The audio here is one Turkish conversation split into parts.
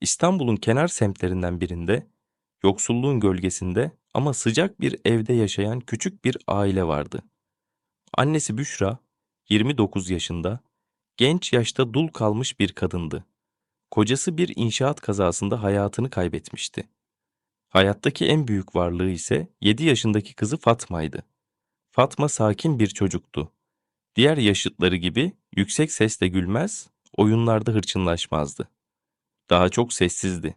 İstanbul'un kenar semtlerinden birinde, yoksulluğun gölgesinde ama sıcak bir evde yaşayan küçük bir aile vardı. Annesi Büşra, 29 yaşında, genç yaşta dul kalmış bir kadındı. Kocası bir inşaat kazasında hayatını kaybetmişti. Hayattaki en büyük varlığı ise 7 yaşındaki kızı Fatma'ydı. Fatma sakin bir çocuktu. Diğer yaşıtları gibi yüksek sesle gülmez, oyunlarda hırçınlaşmazdı. Daha çok sessizdi.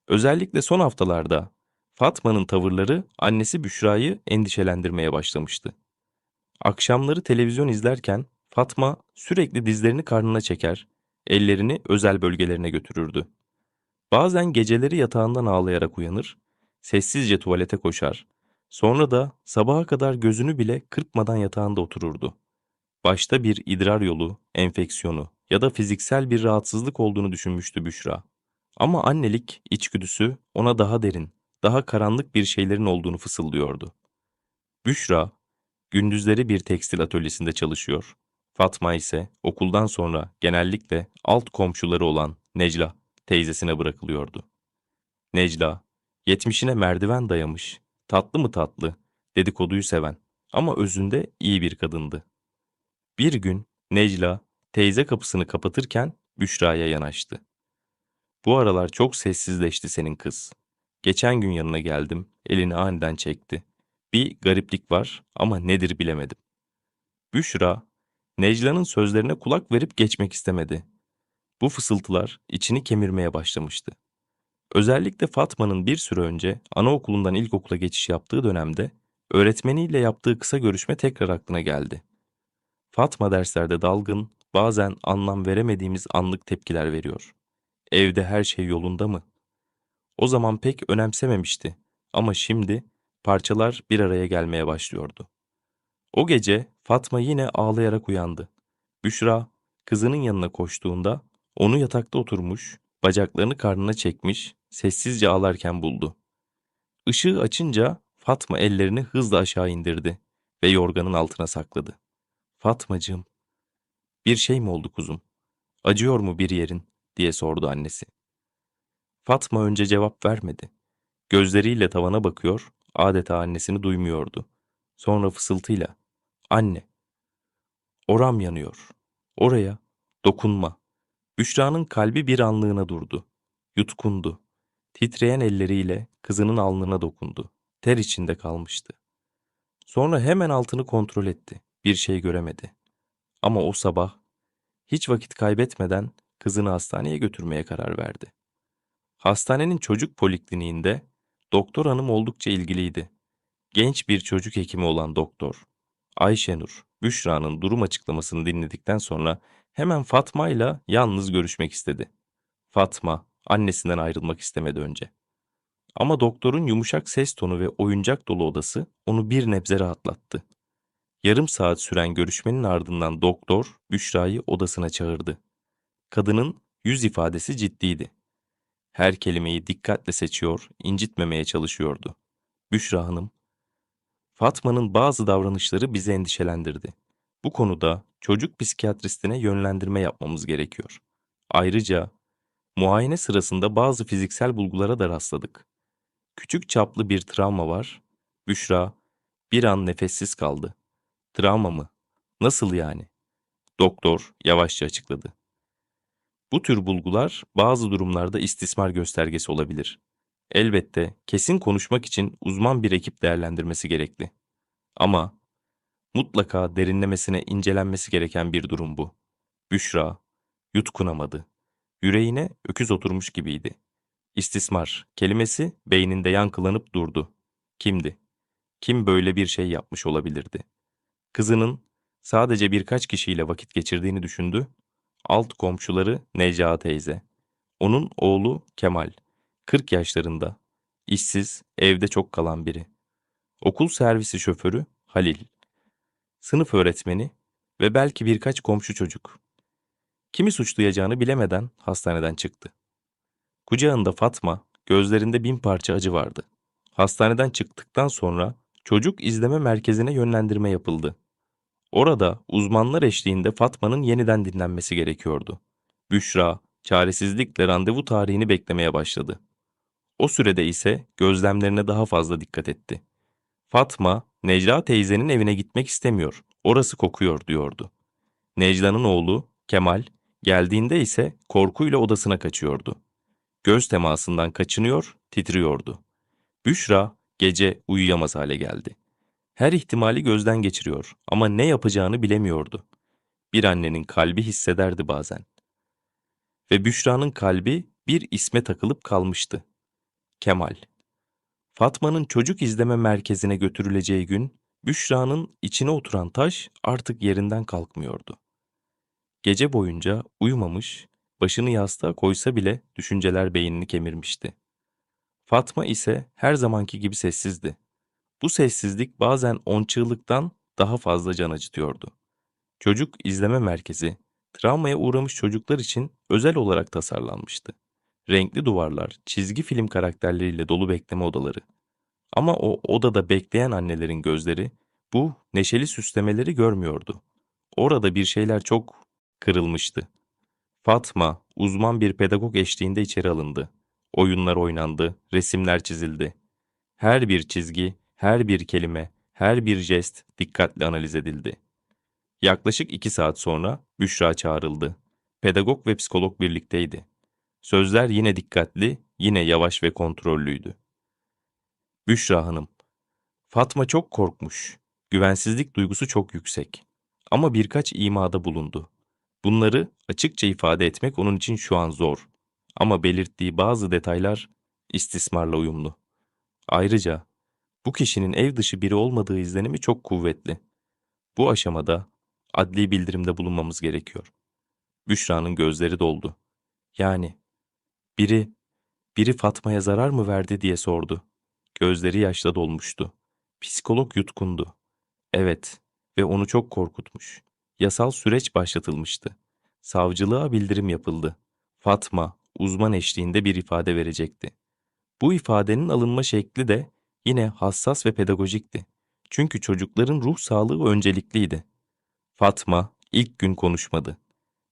Özellikle son haftalarda Fatma'nın tavırları annesi Büşra'yı endişelendirmeye başlamıştı. Akşamları televizyon izlerken Fatma sürekli dizlerini karnına çeker, ellerini özel bölgelerine götürürdü. Bazen geceleri yatağından ağlayarak uyanır, sessizce tuvalete koşar, sonra da sabaha kadar gözünü bile kırpmadan yatağında otururdu. Başta bir idrar yolu, enfeksiyonu ya da fiziksel bir rahatsızlık olduğunu düşünmüştü Büşra. Ama annelik içgüdüsü ona daha derin, daha karanlık bir şeylerin olduğunu fısıldıyordu. Büşra, gündüzleri bir tekstil atölyesinde çalışıyor. Fatma ise okuldan sonra genellikle alt komşuları olan Necla teyzesine bırakılıyordu. Necla, yetmişine merdiven dayamış, tatlı mı tatlı, dedikoduyu seven ama özünde iyi bir kadındı. Bir gün Necla teyze kapısını kapatırken Büşra'ya yanaştı. Bu aralar çok sessizleşti senin kız. Geçen gün yanına geldim, elini aniden çekti. Bir gariplik var ama nedir bilemedim. Büşra, Necla'nın sözlerine kulak verip geçmek istemedi. Bu fısıltılar içini kemirmeye başlamıştı. Özellikle Fatma'nın bir süre önce anaokulundan ilkokula geçiş yaptığı dönemde öğretmeniyle yaptığı kısa görüşme tekrar aklına geldi. Fatma derslerde dalgın, bazen anlam veremediğimiz anlık tepkiler veriyor. Evde her şey yolunda mı? O zaman pek önemsememişti ama şimdi parçalar bir araya gelmeye başlıyordu. O gece Fatma yine ağlayarak uyandı. Büşra kızının yanına koştuğunda onu yatakta oturmuş, bacaklarını karnına çekmiş, sessizce ağlarken buldu. Işığı açınca Fatma ellerini hızla aşağı indirdi ve yorganın altına sakladı. Fatmacığım, bir şey mi oldu kuzum? Acıyor mu bir yerin? Diye sordu annesi. Fatma önce cevap vermedi. Gözleriyle tavana bakıyor, adeta annesini duymuyordu. Sonra fısıltıyla, anne, oram yanıyor. Oraya, dokunma. Büşra'nın kalbi bir anlığına durdu. Yutkundu. Titreyen elleriyle kızının alnına dokundu. Ter içinde kalmıştı. Sonra hemen altını kontrol etti. Bir şey göremedi. Ama o sabah, hiç vakit kaybetmeden kızını hastaneye götürmeye karar verdi. Hastanenin çocuk polikliniğinde doktor hanım oldukça ilgiliydi. Genç bir çocuk hekimi olan doktor Ayşenur, Büşra'nın durum açıklamasını dinledikten sonra hemen Fatma ile yalnız görüşmek istedi. Fatma, annesinden ayrılmak istemedi önce. Ama doktorun yumuşak ses tonu ve oyuncak dolu odası onu bir nebze rahatlattı. Yarım saat süren görüşmenin ardından doktor Büşra'yı odasına çağırdı. Kadının yüz ifadesi ciddiydi. Her kelimeyi dikkatle seçiyor, incitmemeye çalışıyordu. Büşra Hanım, Fatma'nın bazı davranışları bizi endişelendirdi. Bu konuda çocuk psikiyatristine yönlendirme yapmamız gerekiyor. Ayrıca muayene sırasında bazı fiziksel bulgulara da rastladık. Küçük çaplı bir travma var. Büşra bir an nefessiz kaldı. Travma mı? Nasıl yani? Doktor yavaşça açıkladı. Bu tür bulgular bazı durumlarda istismar göstergesi olabilir. Elbette kesin konuşmak için uzman bir ekip değerlendirmesi gerekli. Ama mutlaka derinlemesine incelenmesi gereken bir durum bu. Büşra yutkunamadı. Yüreğine öküz oturmuş gibiydi. İstismar kelimesi beyninde yankılanıp durdu. Kimdi? Kim böyle bir şey yapmış olabilirdi? Kızının sadece birkaç kişiyle vakit geçirdiğini düşündü. Alt komşuları Necla teyze. Onun oğlu Kemal, 40 yaşlarında, işsiz, evde çok kalan biri. Okul servisi şoförü Halil, sınıf öğretmeni ve belki birkaç komşu çocuk. Kimi suçlayacağını bilemeden hastaneden çıktı. Kucağında Fatma, gözlerinde bin parça acı vardı. Hastaneden çıktıktan sonra çocuk izleme merkezine yönlendirme yapıldı. Orada uzmanlar eşliğinde Fatma'nın yeniden dinlenmesi gerekiyordu. Büşra çaresizlikle randevu tarihini beklemeye başladı. O sürede ise gözlemlerine daha fazla dikkat etti. Fatma, Necla teyzenin evine gitmek istemiyor. Orası kokuyor diyordu. Necla'nın oğlu Kemal geldiğinde ise korkuyla odasına kaçıyordu. Göz temasından kaçınıyor, titriyordu. Büşra gece uyuyamaz hale geldi. Her ihtimali gözden geçiriyor ama ne yapacağını bilemiyordu. Bir annenin kalbi hissederdi bazen. Ve Büşra'nın kalbi bir isme takılıp kalmıştı. Kemal. Fatma'nın çocuk izleme merkezine götürüleceği gün, Büşra'nın içine oturan taş artık yerinden kalkmıyordu. Gece boyunca uyumamış, başını yastığa koysa bile düşünceler beynini kemirmişti. Fatma ise her zamanki gibi sessizdi. Bu sessizlik bazen onçığlıktan daha fazla can acıtıyordu. Çocuk izleme merkezi, travmaya uğramış çocuklar için özel olarak tasarlanmıştı. Renkli duvarlar, çizgi film karakterleriyle dolu bekleme odaları. Ama o odada bekleyen annelerin gözleri bu neşeli süslemeleri görmüyordu. Orada bir şeyler çok kırılmıştı. Fatma, uzman bir pedagog eşliğinde içeri alındı. Oyunlar oynandı, resimler çizildi. Her bir çizgi, her bir kelime, her bir jest dikkatle analiz edildi. Yaklaşık 2 saat sonra Büşra çağrıldı. Pedagog ve psikolog birlikteydi. Sözler yine dikkatli, yine yavaş ve kontrollüydü. Büşra Hanım, Fatma çok korkmuş. Güvensizlik duygusu çok yüksek. Ama birkaç imada bulundu. Bunları açıkça ifade etmek onun için şu an zor. Ama belirttiği bazı detaylar istismarla uyumlu. Ayrıca bu kişinin ev dışı biri olmadığı izlenimi çok kuvvetli. Bu aşamada adli bildirimde bulunmamız gerekiyor. Büşra'nın gözleri doldu. Yani biri, biri Fatma'ya zarar mı verdi diye sordu. Gözleri yaşla dolmuştu. Psikolog yutkundu. Evet ve onu çok korkutmuş. Yasal süreç başlatılmıştı. Savcılığa bildirim yapıldı. Fatma uzman eşliğinde bir ifade verecekti. Bu ifadenin alınma şekli de yine hassas ve pedagojikti. Çünkü çocukların ruh sağlığı öncelikliydi. Fatma ilk gün konuşmadı.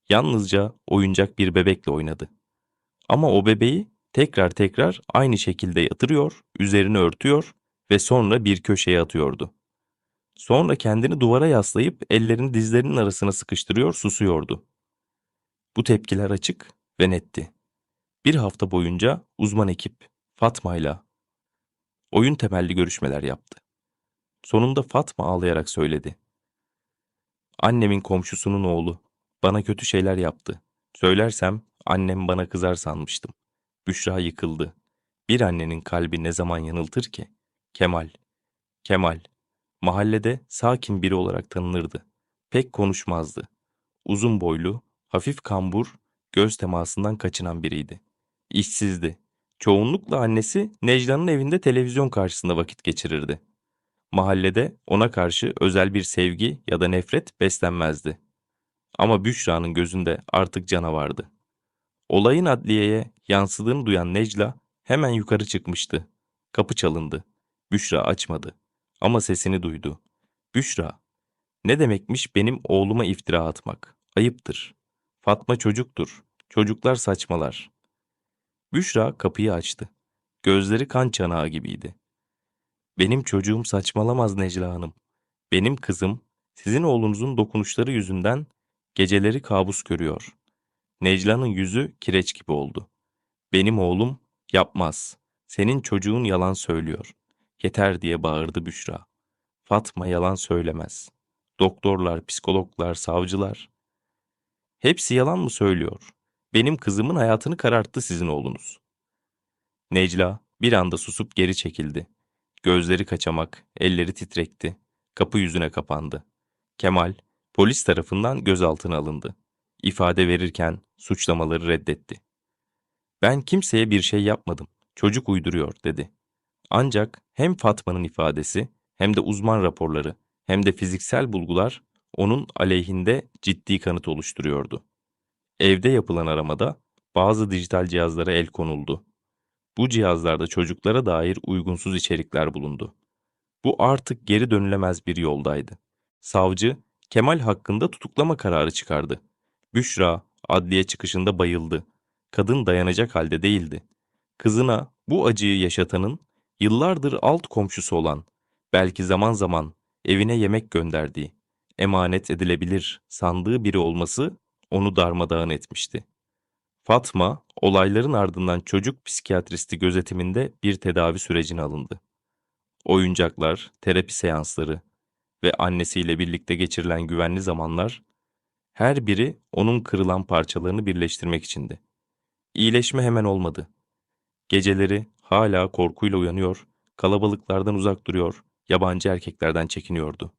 Yalnızca oyuncak bir bebekle oynadı. Ama o bebeği tekrar tekrar aynı şekilde yatırıyor, üzerini örtüyor ve sonra bir köşeye atıyordu. Sonra kendini duvara yaslayıp ellerini dizlerinin arasına sıkıştırıyor, susuyordu. Bu tepkiler açık ve netti. Bir hafta boyunca uzman ekip Fatma'yla oyun temelli görüşmeler yaptı. Sonunda Fatma ağlayarak söyledi. Annemin komşusunun oğlu bana kötü şeyler yaptı. Söylersem annem bana kızar sanmıştım. Büşra yıkıldı. Bir annenin kalbi ne zaman yanıltır ki? Kemal, Kemal. Mahallede sakin biri olarak tanınırdı. Pek konuşmazdı. Uzun boylu, hafif kambur, göz temasından kaçınan biriydi. İşsizdi. Çoğunlukla annesi Necla'nın evinde televizyon karşısında vakit geçirirdi. Mahallede ona karşı özel bir sevgi ya da nefret beslenmezdi. Ama Büşra'nın gözünde artık canavardı. Olayın adliyeye yansıdığını duyan Necla hemen yukarı çıkmıştı. Kapı çalındı. Büşra açmadı. Ama sesini duydu. Büşra, ne demekmiş benim oğluma iftira atmak? Ayıptır. Fatma çocuktur. Çocuklar saçmalar. Büşra kapıyı açtı. Gözleri kan çanağı gibiydi. Benim çocuğum saçmalamaz Necla Hanım. Benim kızım sizin oğlunuzun dokunuşları yüzünden geceleri kabus görüyor. Necla'nın yüzü kireç gibi oldu. Benim oğlum yapmaz. Senin çocuğun yalan söylüyor. Yeter diye bağırdı Büşra. Fatma yalan söylemez. Doktorlar, psikologlar, savcılar hepsi yalan mı söylüyor? Benim kızımın hayatını kararttı sizin oğlunuz. Necla bir anda susup geri çekildi. Gözleri kaçamak, elleri titrekti. Kapı yüzüne kapandı. Kemal, polis tarafından gözaltına alındı. İfade verirken suçlamaları reddetti. Ben kimseye bir şey yapmadım. Çocuk uyduruyor dedi. Ancak hem Fatma'nın ifadesi hem de uzman raporları hem de fiziksel bulgular onun aleyhinde ciddi kanıt oluşturuyordu. Evde yapılan aramada bazı dijital cihazlara el konuldu. Bu cihazlarda çocuklara dair uygunsuz içerikler bulundu. Bu artık geri dönülemez bir yoldaydı. Savcı, Kemal hakkında tutuklama kararı çıkardı. Büşra, adliye çıkışında bayıldı. Kadın dayanacak halde değildi. Kızına bu acıyı yaşatanın yıllardır alt komşusu olan, belki zaman zaman evine yemek gönderdiği, emanet edilebilir sandığı biri olması onu darmadağın etmişti. Fatma, olayların ardından çocuk psikiyatristi gözetiminde bir tedavi sürecine alındı. Oyuncaklar, terapi seansları ve annesiyle birlikte geçirilen güvenli zamanlar, her biri onun kırılan parçalarını birleştirmek içindi. İyileşme hemen olmadı. Geceleri hala korkuyla uyanıyor, kalabalıklardan uzak duruyor, yabancı erkeklerden çekiniyordu.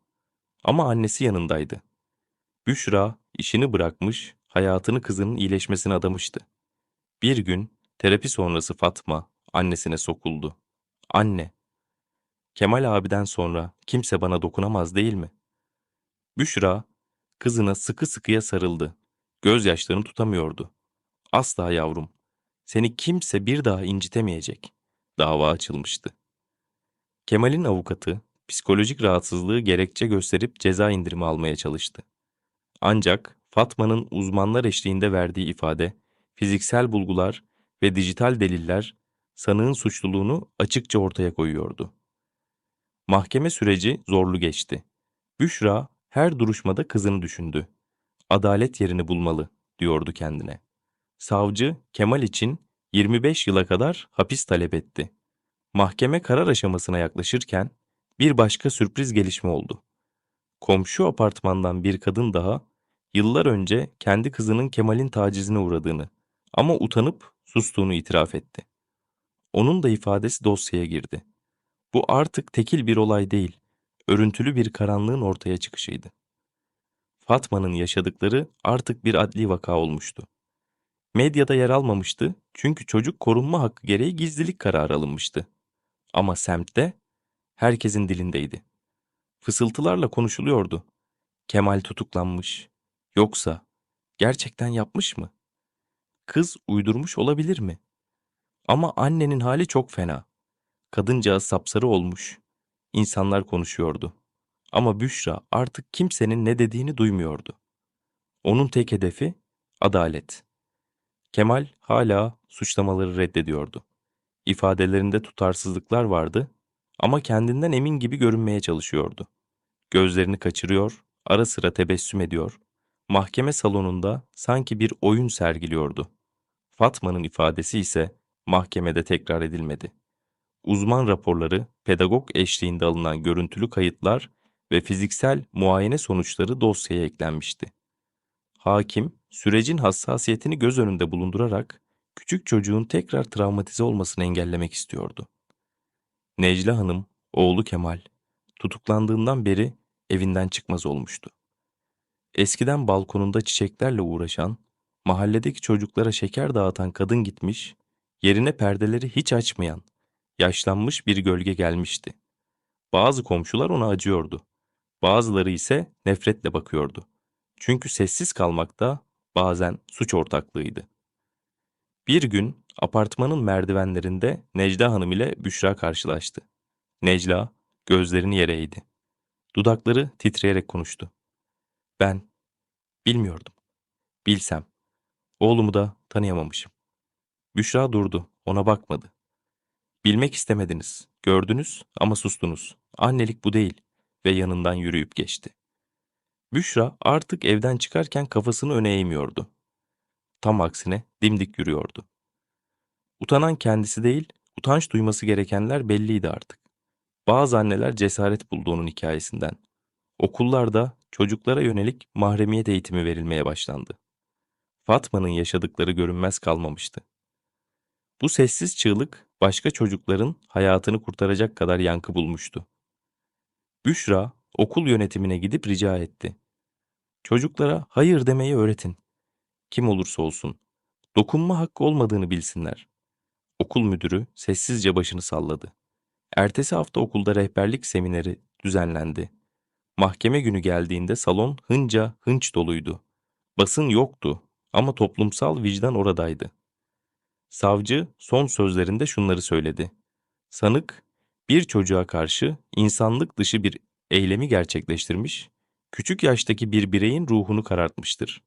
Ama annesi yanındaydı. Büşra işini bırakmış, hayatını kızının iyileşmesine adamıştı. Bir gün terapi sonrası Fatma annesine sokuldu. Anne, Kemal abiden sonra kimse bana dokunamaz değil mi? Büşra kızına sıkı sıkıya sarıldı. Gözyaşlarını tutamıyordu. Asla yavrum, seni kimse bir daha incitemeyecek. Dava açılmıştı. Kemal'in avukatı psikolojik rahatsızlığı gerekçe gösterip ceza indirimi almaya çalıştı. Ancak Fatma'nın uzmanlar eşliğinde verdiği ifade, fiziksel bulgular ve dijital deliller sanığın suçluluğunu açıkça ortaya koyuyordu. Mahkeme süreci zorlu geçti. Büşra her duruşmada kızını düşündü. Adalet yerini bulmalı, diyordu kendine. Savcı Kemal için 25 yıla kadar hapis talep etti. Mahkeme karar aşamasına yaklaşırken bir başka sürpriz gelişme oldu. Komşu apartmandan bir kadın daha yıllar önce kendi kızının Kemal'in tacizine uğradığını ama utanıp sustuğunu itiraf etti. Onun da ifadesi dosyaya girdi. Bu artık tekil bir olay değil, örüntülü bir karanlığın ortaya çıkışıydı. Fatma'nın yaşadıkları artık bir adli vaka olmuştu. Medyada yer almamıştı çünkü çocuk korunma hakkı gereği gizlilik kararı alınmıştı. Ama semtte herkesin dilindeydi. Fısıltılarla konuşuluyordu. Kemal tutuklanmış. Yoksa gerçekten yapmış mı? Kız uydurmuş olabilir mi? Ama annenin hali çok fena. Kadıncağız sapsarı olmuş. İnsanlar konuşuyordu. Ama Büşra artık kimsenin ne dediğini duymuyordu. Onun tek hedefi adalet. Kemal hala suçlamaları reddediyordu. İfadelerinde tutarsızlıklar vardı ama kendinden emin gibi görünmeye çalışıyordu. Gözlerini kaçırıyor, ara sıra tebessüm ediyor. Mahkeme salonunda sanki bir oyun sergiliyordu. Fatma'nın ifadesi ise mahkemede tekrar edilmedi. Uzman raporları, pedagog eşliğinde alınan görüntülü kayıtlar ve fiziksel muayene sonuçları dosyaya eklenmişti. Hakim, sürecin hassasiyetini göz önünde bulundurarak küçük çocuğun tekrar travmatize olmasını engellemek istiyordu. Necla Hanım, oğlu Kemal, tutuklandığından beri evinden çıkmaz olmuştu. Eskiden balkonunda çiçeklerle uğraşan, mahalledeki çocuklara şeker dağıtan kadın gitmiş, yerine perdeleri hiç açmayan, yaşlanmış bir gölge gelmişti. Bazı komşular ona acıyordu. Bazıları ise nefretle bakıyordu. Çünkü sessiz kalmak da bazen suç ortaklığıydı. Bir gün apartmanın merdivenlerinde Necla Hanım ile Büşra karşılaştı. Necla gözlerini yere eğdi. Dudakları titreyerek konuştu. Ben bilmiyordum. Bilsem. Oğlumu da tanıyamamışım. Büşra durdu. Ona bakmadı. Bilmek istemediniz. Gördünüz ama sustunuz. Annelik bu değil. Ve yanından yürüyüp geçti. Büşra artık evden çıkarken kafasını öne eğmiyordu. Tam aksine dimdik yürüyordu. Utanan kendisi değil, utanç duyması gerekenler belliydi artık. Bazı anneler cesaret buldu onun hikayesinden. Okullarda çocuklara yönelik mahremiyet eğitimi verilmeye başlandı. Fatma'nın yaşadıkları görünmez kalmamıştı. Bu sessiz çığlık başka çocukların hayatını kurtaracak kadar yankı bulmuştu. Büşra okul yönetimine gidip rica etti. Çocuklara hayır demeyi öğretin. Kim olursa olsun. Dokunma hakkı olmadığını bilsinler. Okul müdürü sessizce başını salladı. Ertesi hafta okulda rehberlik semineri düzenlendi. Mahkeme günü geldiğinde salon hınca hınç doluydu. Basın yoktu ama toplumsal vicdan oradaydı. Savcı son sözlerinde şunları söyledi. Sanık bir çocuğa karşı insanlık dışı bir eylemi gerçekleştirmiş, küçük yaştaki bir bireyin ruhunu karartmıştır.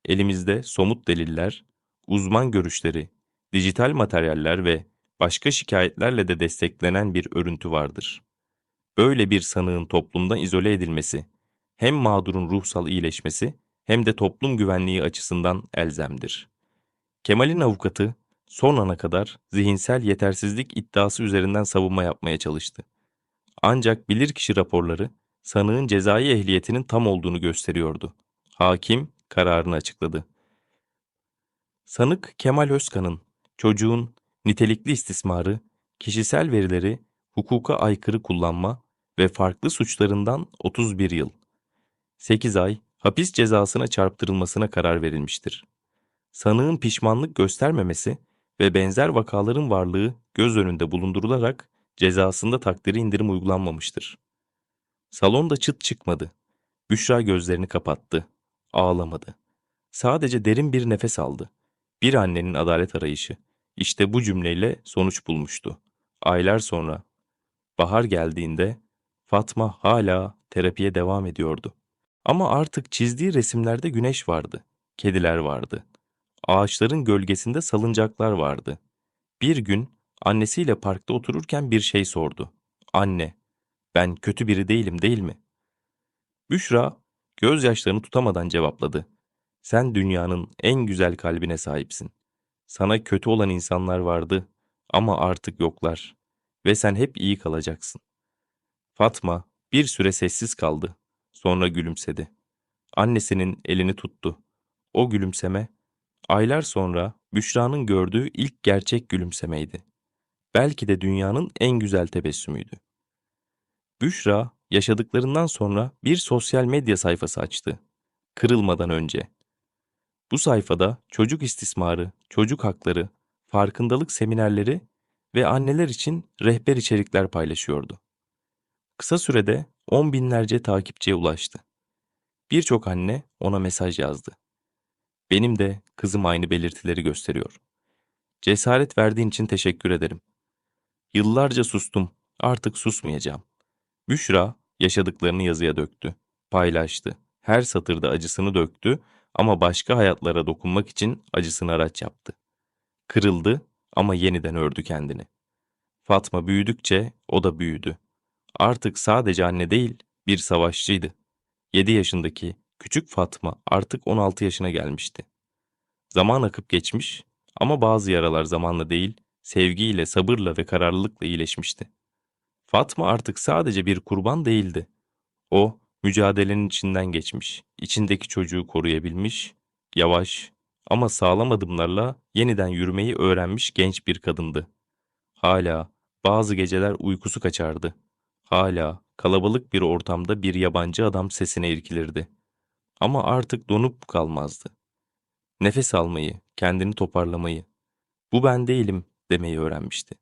Elimizde somut deliller, uzman görüşleri, dijital materyaller ve başka şikayetlerle de desteklenen bir örüntü vardır. Böyle bir sanığın toplumdan izole edilmesi, hem mağdurun ruhsal iyileşmesi hem de toplum güvenliği açısından elzemdir. Kemal'in avukatı son ana kadar zihinsel yetersizlik iddiası üzerinden savunma yapmaya çalıştı. Ancak bilirkişi raporları sanığın cezai ehliyetinin tam olduğunu gösteriyordu. Hakim kararını açıkladı. Sanık Kemal Özkan'ın çocuğun nitelikli istismarı, kişisel verileri hukuka aykırı kullanma ve farklı suçlarından 31 yıl, 8 ay hapis cezasına çarptırılmasına karar verilmiştir. Sanığın pişmanlık göstermemesi ve benzer vakaların varlığı göz önünde bulundurularak cezasında takdiri indirim uygulanmamıştır. Salonda çıt çıkmadı. Büşra gözlerini kapattı. Ağlamadı. Sadece derin bir nefes aldı. Bir annenin adalet arayışı. İşte bu cümleyle sonuç bulmuştu. Aylar sonra, bahar geldiğinde Fatma hala terapiye devam ediyordu. Ama artık çizdiği resimlerde güneş vardı. Kediler vardı. Ağaçların gölgesinde salıncaklar vardı. Bir gün annesiyle parkta otururken bir şey sordu. Anne, ben kötü biri değilim değil mi? Büşra gözyaşlarını tutamadan cevapladı. Sen dünyanın en güzel kalbine sahipsin. Sana kötü olan insanlar vardı ama artık yoklar ve sen hep iyi kalacaksın. Fatma bir süre sessiz kaldı. Sonra gülümsedi. Annesinin elini tuttu. O gülümseme aylar sonra Büşra'nın gördüğü ilk gerçek gülümsemeydi. Belki de dünyanın en güzel tebessümüydü. Büşra yaşadıklarından sonra bir sosyal medya sayfası açtı. Kırılmadan önce. Bu sayfada çocuk istismarı, çocuk hakları, farkındalık seminerleri ve anneler için rehber içerikler paylaşıyordu. Kısa sürede 10 binlerce takipçiye ulaştı. Birçok anne ona mesaj yazdı. Benim de kızım aynı belirtileri gösteriyor. Cesaret verdiğin için teşekkür ederim. Yıllarca sustum, artık susmayacağım. Büşra yaşadıklarını yazıya döktü, paylaştı. Her satırda acısını döktü ama başka hayatlara dokunmak için acısını araç yaptı. Kırıldı ama yeniden ördü kendini. Fatma büyüdükçe o da büyüdü. Artık sadece anne değil, bir savaşçıydı. 7 yaşındaki küçük Fatma artık 16 yaşına gelmişti. Zaman akıp geçmiş ama bazı yaralar zamanla değil, sevgiyle, sabırla ve kararlılıkla iyileşmişti. Fatma artık sadece bir kurban değildi. O, mücadelenin içinden geçmiş, içindeki çocuğu koruyabilmiş, yavaş ama sağlam adımlarla yeniden yürümeyi öğrenmiş genç bir kadındı. Hala bazı geceler uykusu kaçardı. Hala kalabalık bir ortamda bir yabancı adam sesine irkilirdi. Ama artık donup kalmazdı. Nefes almayı, kendini toparlamayı, bu ben değilim demeyi öğrenmişti.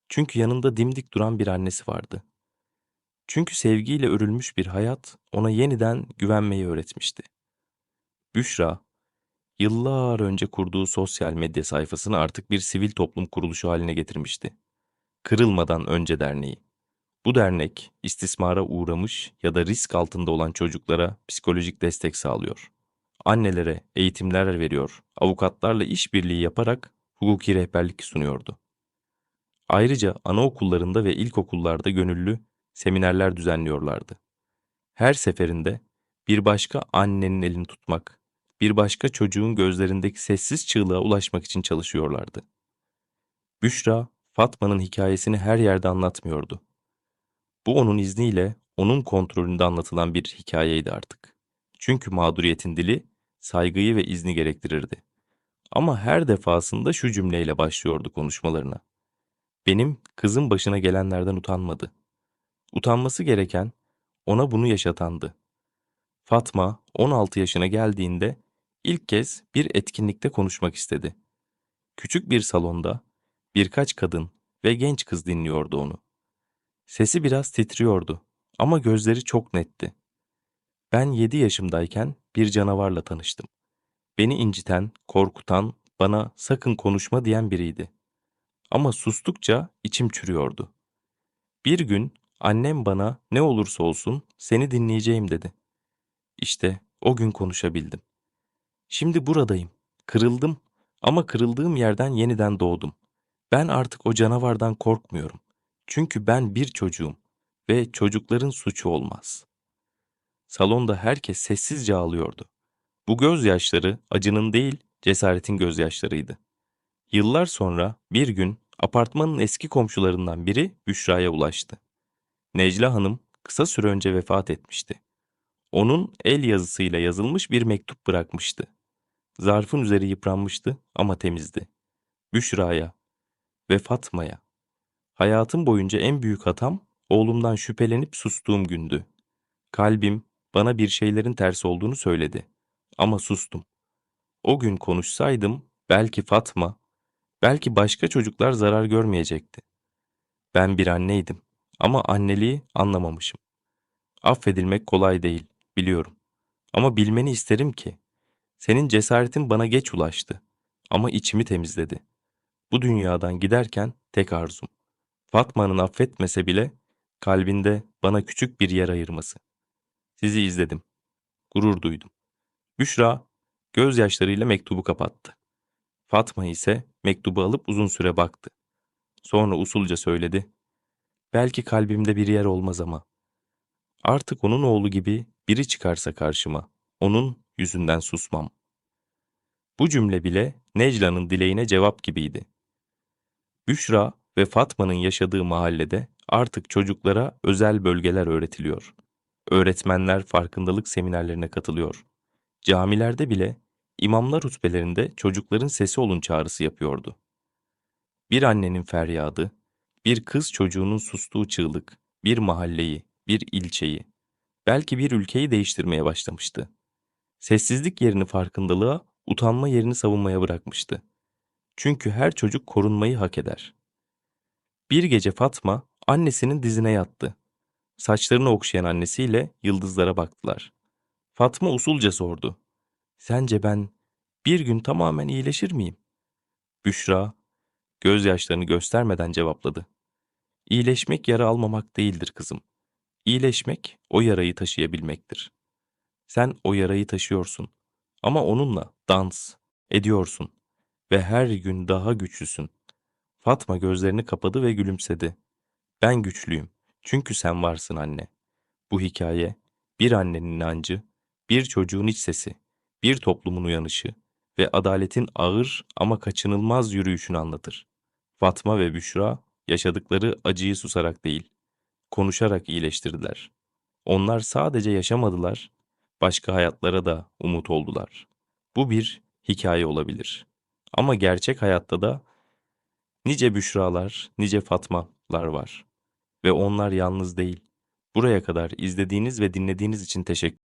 Çünkü yanında dimdik duran bir annesi vardı. Çünkü sevgiyle örülmüş bir hayat ona yeniden güvenmeyi öğretmişti. Büşra, yıllar önce kurduğu sosyal medya sayfasını artık bir sivil toplum kuruluşu haline getirmişti. Kırılmadan Önce Derneği. Bu dernek, istismara uğramış ya da risk altında olan çocuklara psikolojik destek sağlıyor. Annelere eğitimler veriyor, avukatlarla işbirliği yaparak hukuki rehberlik sunuyordu. Ayrıca anaokullarında ve ilkokullarda gönüllü seminerler düzenliyorlardı. Her seferinde bir başka annenin elini tutmak, bir başka çocuğun gözlerindeki sessiz çığlığa ulaşmak için çalışıyorlardı. Büşra, Fatma'nın hikayesini her yerde anlatmıyordu. Bu onun izniyle, onun kontrolünde anlatılan bir hikayeydi artık. Çünkü mağduriyetin dili saygıyı ve izni gerektirirdi. Ama her defasında şu cümleyle başlıyordu konuşmalarına. Benim kızım başına gelenlerden utanmadı. Utanması gereken ona bunu yaşatandı. Fatma 16 yaşına geldiğinde ilk kez bir etkinlikte konuşmak istedi. Küçük bir salonda birkaç kadın ve genç kız dinliyordu onu. Sesi biraz titriyordu ama gözleri çok netti. Ben 7 yaşımdayken bir canavarla tanıştım. Beni inciten, korkutan, bana sakın konuşma diyen biriydi. Ama sustukça içim çürüyordu. Bir gün annem bana ne olursa olsun seni dinleyeceğim dedi. İşte o gün konuşabildim. Şimdi buradayım. Kırıldım Ama kırıldığım yerden yeniden doğdum. Ben artık o canavardan korkmuyorum. Çünkü ben bir çocuğum ve çocukların suçu olmaz. Salonda herkes sessizce ağlıyordu. Bu gözyaşları acının değil, cesaretin gözyaşlarıydı. Yıllar sonra bir gün apartmanın eski komşularından biri Büşra'ya ulaştı. Necla Hanım kısa süre önce vefat etmişti. Onun el yazısıyla yazılmış bir mektup bırakmıştı. Zarfın üzeri yıpranmıştı ama temizdi. Büşra'ya ve Fatma'ya. Hayatım boyunca en büyük hatam oğlumdan şüphelenip sustuğum gündü. Kalbim bana bir şeylerin ters olduğunu söyledi. Ama sustum. O gün konuşsaydım belki Fatma, belki başka çocuklar zarar görmeyecekti. Ben bir anneydim ama anneliği anlamamışım. Affedilmek kolay değil, biliyorum. Ama bilmeni isterim ki senin cesaretin bana geç ulaştı ama içimi temizledi. Bu dünyadan giderken tek arzum Fatma'nın affetmese bile kalbinde bana küçük bir yer ayırması. Sizi izledim, gurur duydum. Büşra gözyaşlarıyla mektubu kapattı. Fatma ise mektubu alıp uzun süre baktı. Sonra usulca söyledi. Belki kalbimde bir yer olmaz ama. Artık onun oğlu gibi biri çıkarsa karşıma, onun yüzünden susmam. Bu cümle bile Necla'nın dileğine cevap gibiydi. Büşra ve Fatma'nın yaşadığı mahallede artık çocuklara özel bölgeler öğretiliyor. Öğretmenler farkındalık seminerlerine katılıyor. Camilerde bile imamlar hutbelerinde çocukların sesi olun çağrısı yapıyordu. Bir annenin feryadı, bir kız çocuğunun sustuğu çığlık, bir mahalleyi, bir ilçeyi, belki bir ülkeyi değiştirmeye başlamıştı. Sessizlik yerini farkındalığa, utanma yerini savunmaya bırakmıştı. Çünkü her çocuk korunmayı hak eder. Bir gece Fatma annesinin dizine yattı. Saçlarını okşayan annesiyle yıldızlara baktılar. Fatma usulca sordu. Sence ben bir gün tamamen iyileşir miyim? Büşra gözyaşlarını göstermeden cevapladı. İyileşmek yara almamak değildir kızım. İyileşmek o yarayı taşıyabilmektir. Sen o yarayı taşıyorsun ama onunla dans ediyorsun ve her gün daha güçlüsün. Fatma gözlerini kapadı ve gülümsedi. Ben güçlüyüm çünkü sen varsın anne. Bu hikaye bir annenin inancı, bir çocuğun iç sesi, bir toplumun uyanışı ve adaletin ağır ama kaçınılmaz yürüyüşünü anlatır. Fatma ve Büşra yaşadıkları acıyı susarak değil, konuşarak iyileştirdiler. Onlar sadece yaşamadılar, başka hayatlara da umut oldular. Bu bir hikaye olabilir. Ama gerçek hayatta da nice Büşralar, nice Fatmalar var. Ve onlar yalnız değil. Buraya kadar izlediğiniz ve dinlediğiniz için teşekkür